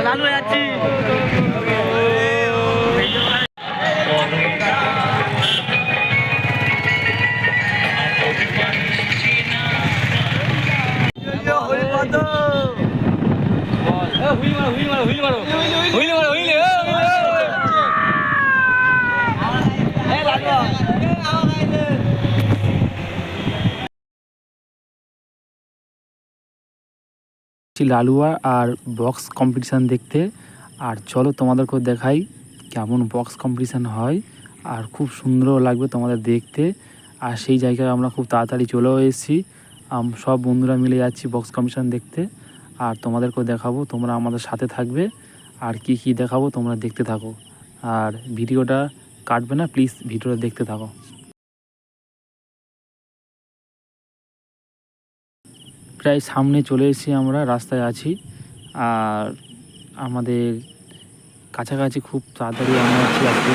লালু যাচ্ছি লালুয়া আর box competition দেখতে। আর চলো তোমাদেরকেও দেখাই কেমন বক্স কম্পিটিশান হয়, আর খুব সুন্দরও লাগবে তোমাদের দেখতে। আর সেই জায়গায় আমরা খুব তাড়াতাড়ি চলেও এসেছি, সব বন্ধুরা মিলে যাচ্ছি বক্স কম্পিটিশান দেখতে। আর তোমাদেরকেও দেখাবো, তোমরা আমাদের সাথে থাকবে। আর কি কি দেখাবো তোমরা দেখতে থাকো, আর ভিডিওটা কাটবে না, প্লিজ ভিডিওটা দেখতে থাকো। প্রায় সামনে চলে এসেছি, আমরা রাস্তায় আছি। আর আমাদের কাছাকাছি খুব তাড়াতাড়ি আমরা আছি আজকে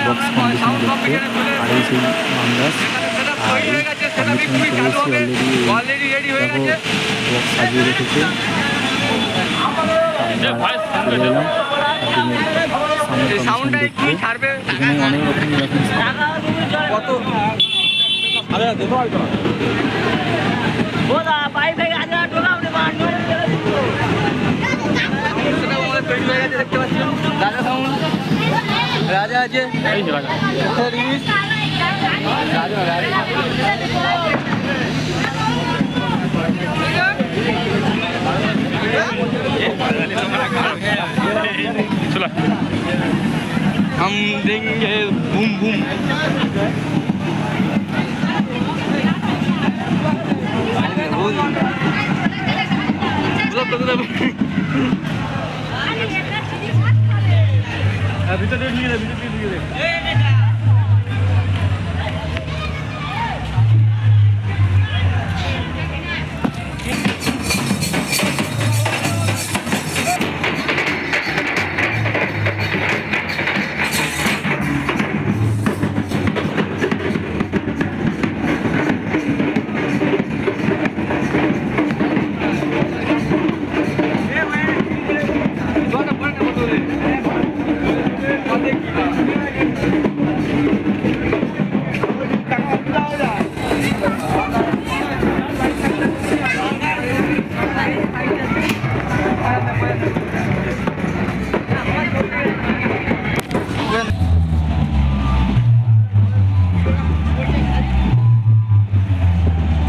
বক্স কম্পিটিশন দেখতে। আর এই সেই মান্দাস আর অলরেডি বক্স সাজিয়ে রেখেছে। এখানে অনেক রকম রাজা আছে हम देंगे बूम बूम ভিতরে নিয়ে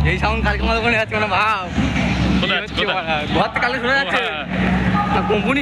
এই সাউন্ড কালকে আমার ওখানে যাচ্ছে না ভাব ঘর থেকে কালকে শোনা যাচ্ছে কোম্পানি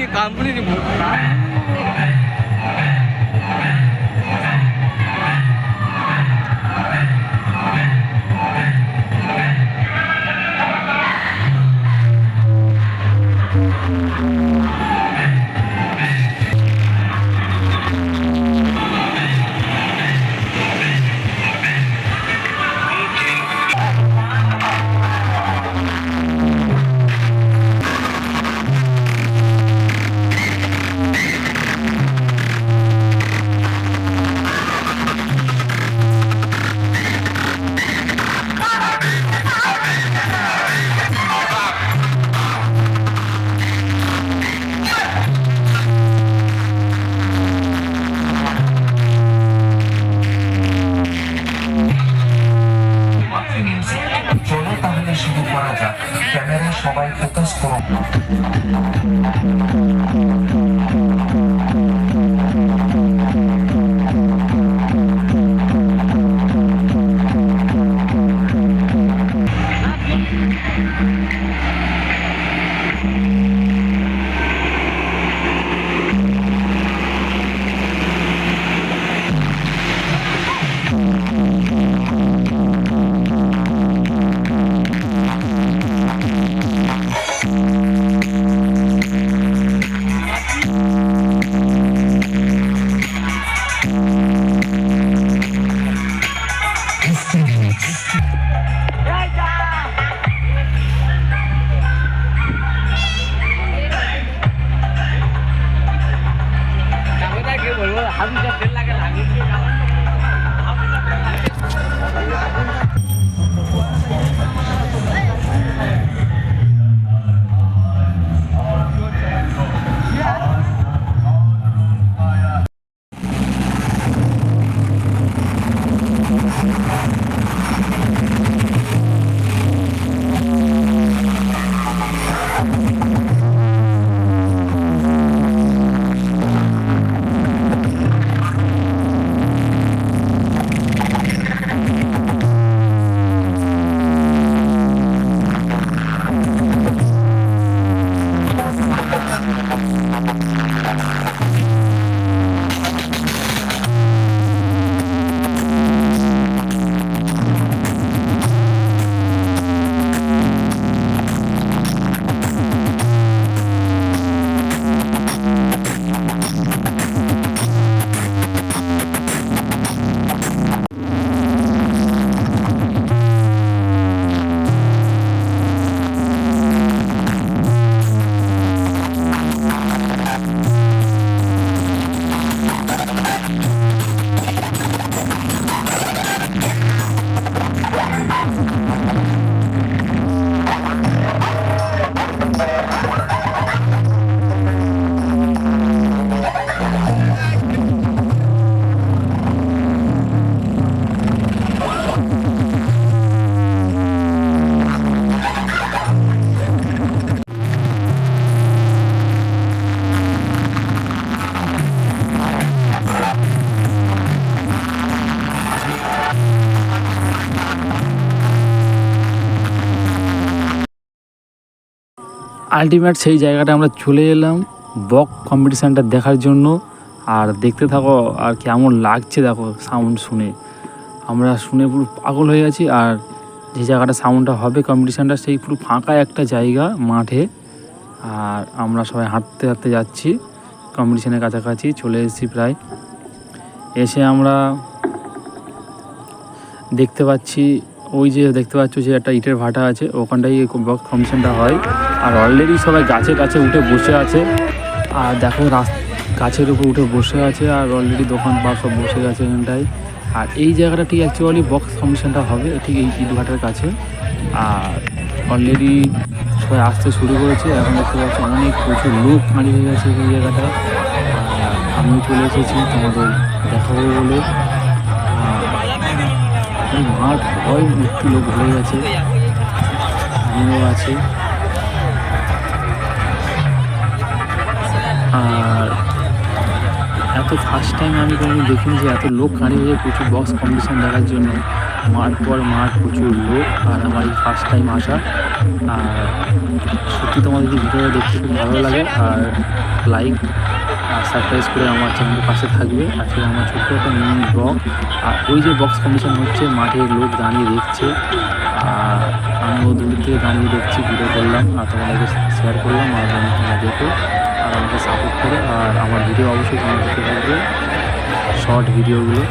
আলটিমেট সেই জায়গাটা আমরা চলে এলাম বক্স কম্পিটিশানটা দেখার জন্য। আর দেখতে থাকো আর কেমন লাগছে দেখো সাউন্ড শুনে, আমরা শুনে পুরো পাগল হয়ে গেছি। আর যে জায়গাটা সাউন্ডটা হবে কম্পিটিশানটা সেই পুরো ফাঁকা একটা জায়গা মাঠে। আর আমরা সবাই হাঁটতে হাঁটতে যাচ্ছি, কম্পিটিশানের কাছাকাছি চলে এসেছি প্রায়। এসে আমরা দেখতে পাচ্ছি ওই যে দেখতে পাচ্ছ যে একটা ইটের ভাটা আছে, ওখানটাই এই বক্স কম্পিটিশানটা হয়। আর অলরেডি সবাই গাছে গাছে উঠে বসে আছে। আর দেখো গাছের উপর উঠে বসে আছে, আর অলরেডি দোকানপাট সব বসে গেছে এখানটায়। আর এই জায়গাটা ঠিক অ্যাকচুয়ালি বক্স কম্পিটিশানটা হবে ঠিক এই ইট ভাটার কাছে। আর অলরেডি সবাই আসতে শুরু করেছে, এখন দেখতে পাচ্ছি অনেক প্রচুর লোক খালি হয়ে গেছে এই জায়গাটা। আর আমিও চলে এসেছি তোমাদের দেখাবো বলে। এই মাঠ ভয় মূর্তি লোক ভরে গেছে, আমিও আছি। আর এত ফার্স্ট টাইম আমি কোনো দেখিনি যে এত লোক দাঁড়িয়ে হয়ে প্রচুর বক্স কম্পিটিশান দেখার জন্য, মাঠ পর মাঠ প্রচুর লোক। আর আমার এই ফার্স্ট টাইম আসা। আর সত্যি তোমাদের যদি ভিডিওটা দেখতে খুব ভালো লাগে আর লাইক আর সাবস্ক্রাইব করে আমার চ্যানেলের পাশে থাকবে। আজকে আমার ছোট্ট একটা মিনি ব্লগ। আর ওই যে বক্স কম্পিটিশান হচ্ছে মাঠে লোক দাঁড়িয়ে দেখছে, আর আমিও দূর থেকে দাঁড়িয়ে দেখছি, ভিডিও করলাম আর তোমাদেরকে শেয়ার করলাম। আর তোমরা দেখো আর আমাকে সাপোর্ট করো। আর আমার ভিডিও অবশ্যই তোমরা দেখতে থাকবে, শর্ট ভিডিওগুলো।